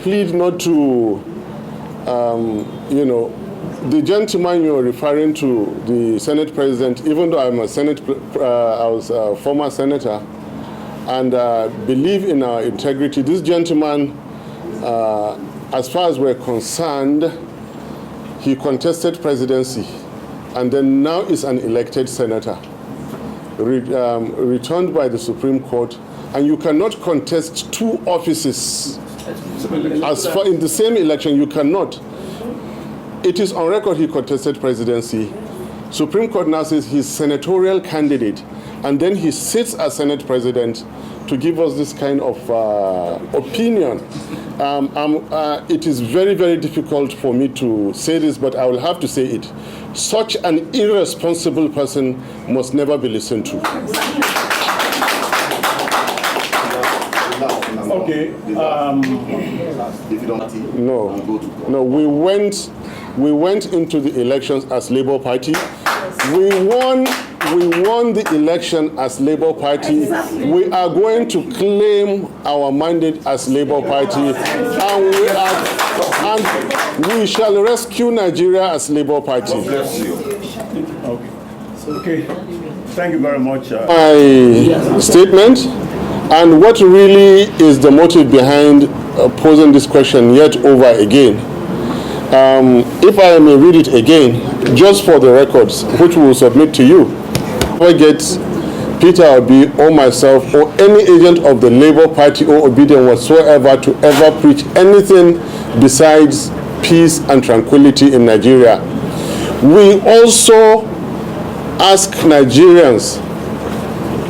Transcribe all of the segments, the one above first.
plead not to, the gentleman you're referring to, the Senate President, even though I was a former senator, and believe in our integrity, this gentleman, as far as we're concerned, he contested presidency, and then now is an elected senator, returned by the Supreme Court, and you cannot contest two offices as far in the same election. You cannot. It is on record he contested presidency. Supreme Court now says he's senatorial candidate, and then he sits as Senate President to give us this kind of opinion. It is very, very difficult for me to say this, but I will have to say it. Such an irresponsible person must never be listened to. Okay. No. We went into the elections as Labour Party. We won the election as Labour Party. We are going to claim our mandate as Labour Party, and we shall rescue Nigeria as Labour Party. Okay. Thank you very much. My statement, and what really is the motive behind posing this question yet over again. If I may read it again, just for the records, which we will submit to you. I get Peter Obi or myself or any agent of the Labour Party or Obedient whatsoever to ever preach anything besides peace and tranquility in Nigeria. We also ask Nigerians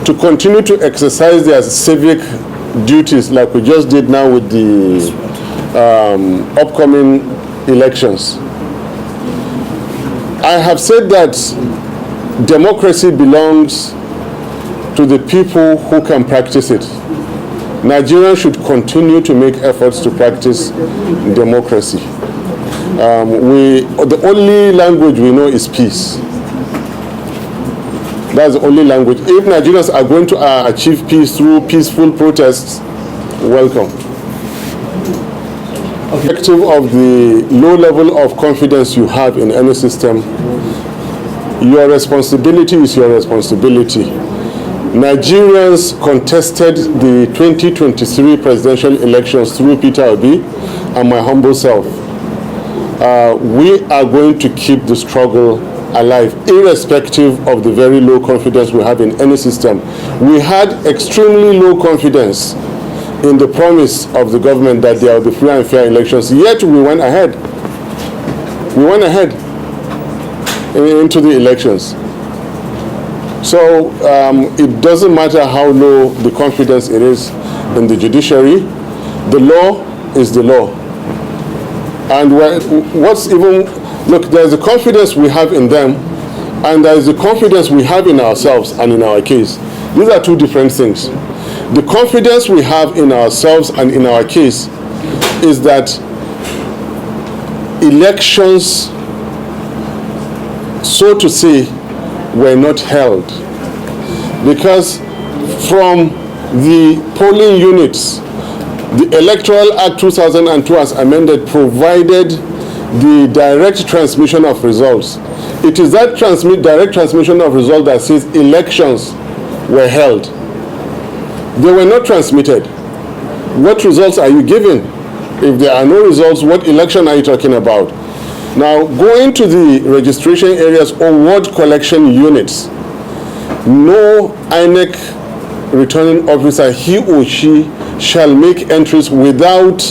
to continue to exercise their civic duties like we just did now with the upcoming elections. I have said that democracy belongs to the people who can practice it. Nigerians should continue to make efforts to practice democracy. The only language we know is peace. That's the only language. If Nigerians are going to achieve peace through peaceful protests, welcome. Effective of the low level of confidence you have in any system, your responsibility is your responsibility. Nigerians contested the 2023 presidential elections through Peter Obi and my humble self. We are going to keep the struggle alive, irrespective of the very low confidence we have in any system. We had extremely low confidence in the promise of the government that there will be free and fair elections, yet we went ahead. We went ahead into the elections. So it doesn't matter how low the confidence it is in the judiciary, the law is the law. And what's even, look, there's the confidence we have in them, and there's the confidence we have in ourselves and in our case. These are two different things. The confidence we have in ourselves and in our case is that elections, so to say, were not held. Because from the polling units, the Electoral Act 2002 as amended provided the direct transmission of results. It is that direct transmission of results that says elections were held. They were not transmitted. What results are you giving? If there are no results, what election are you talking about? Now, going to the registration areas or ward collection units, no INEC returning officer, he or she, shall make entries without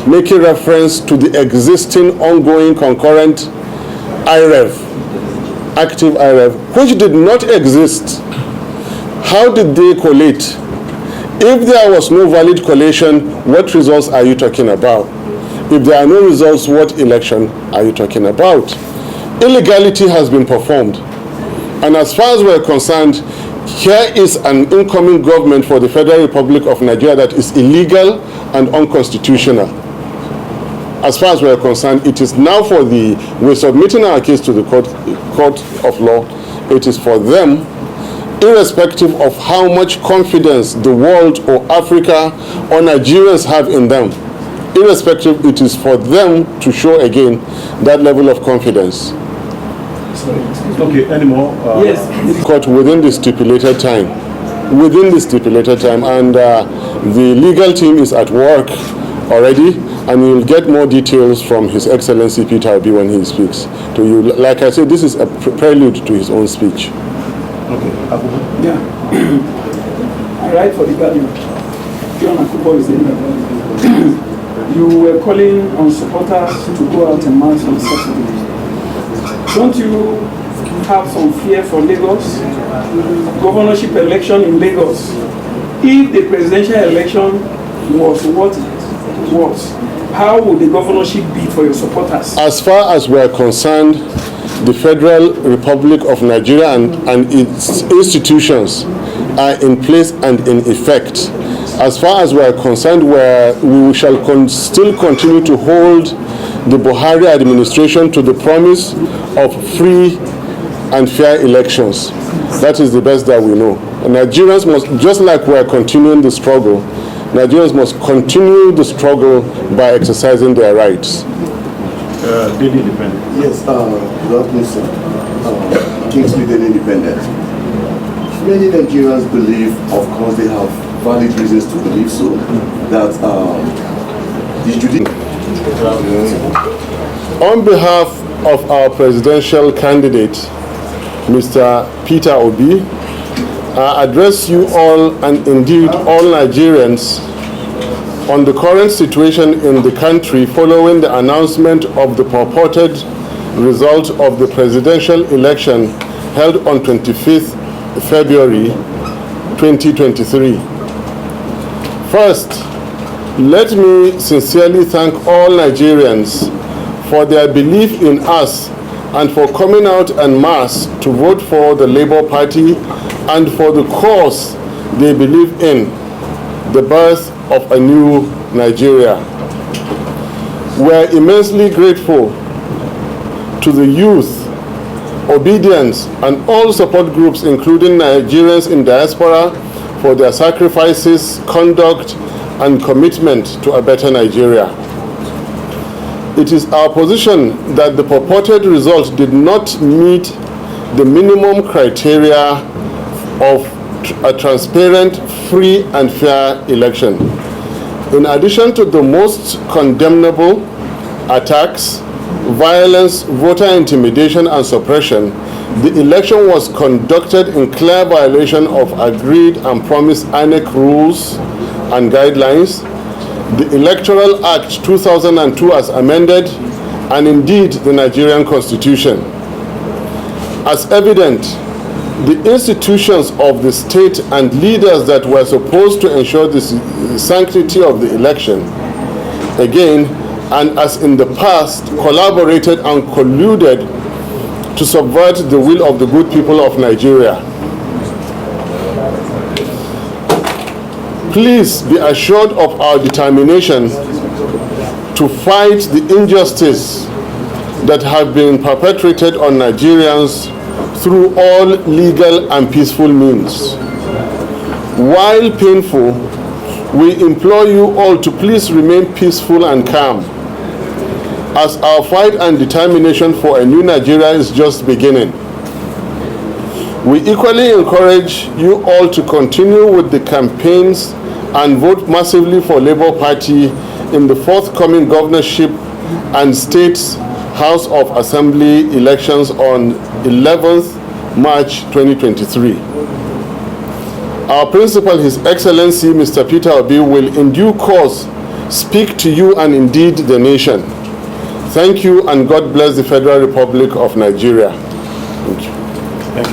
making reference to the existing ongoing concurrent IREV, active IREV, which did not exist. How did they collate? If there was no valid collation, what results are you talking about? If there are no results, what election are you talking about? Illegality has been performed. And as far as we're concerned, here is an incoming government for the Federal Republic of Nigeria that is illegal and unconstitutional. As far as we're concerned, it is now for we're submitting our case to the court of law. It is for them, irrespective of how much confidence the world or Africa or Nigerians have in them, irrespective, it is for them to show again that level of confidence. Okay, any more? Yes. Court within the stipulated time. Within the stipulated time, and the legal team is at work already, and you'll get more details from His Excellency Peter Obi when he speaks to you. Like I said, this is a prelude to his own speech. Okay. Yeah. I write for the Guardian. John Akubo is the name. You were calling on supporters to go out and march on Saturday. Don't you have some fear for Lagos? Governorship election in Lagos. If the presidential election was what it was, how would the governorship be for your supporters? As far as we are concerned, the Federal Republic of Nigeria and its institutions are in place and in effect. As far as we are concerned, we shall still continue to hold the Buhari administration to the promise of free and fair elections. That is the best that we know. And Nigerians must, just like we are continuing the struggle, Nigerians must continue the struggle by exercising their rights. Daily Independent. Yes, good afternoon, sir. Kingsley Daily Independent. Many Nigerians believe, of course they have valid reasons to believe so, that the judicial... On behalf of our presidential candidate, Mr. Peter Obi, I address you all and indeed all Nigerians on the current situation in the country following the announcement of the purported result of the presidential election held on 25th February 2023. First, let me sincerely thank all Nigerians for their belief in us and for coming out en masse to vote for the Labour Party and for the cause they believe in, the birth of a new Nigeria. We are immensely grateful to the youth, obedience, and all support groups, including Nigerians in diaspora, for their sacrifices, conduct, and commitment to a better Nigeria. It is our position that the purported result did not meet the minimum criteria of a transparent, free, and fair election. In addition to the most condemnable attacks, violence, voter intimidation, and suppression, the election was conducted in clear violation of agreed and promised INEC rules and guidelines, the Electoral Act 2002 as amended, and indeed the Nigerian Constitution. As evident, the institutions of the state and leaders that were supposed to ensure the sanctity of the election, again, and as in the past, collaborated and colluded to subvert the will of the good people of Nigeria. Please be assured of our determination to fight the injustice that have been perpetrated on Nigerians through all legal and peaceful means. While painful, we implore you all to please remain peaceful and calm, as our fight and determination for a new Nigeria is just beginning. We equally encourage you all to continue with the campaigns and vote massively for Labour Party in the forthcoming governorship and State's House of Assembly elections on 11th March 2023. Our principal, His Excellency Mr. Peter Obi, will in due course speak to you and indeed the nation. Thank you, and God bless the Federal Republic of Nigeria. Thank you. Thank you.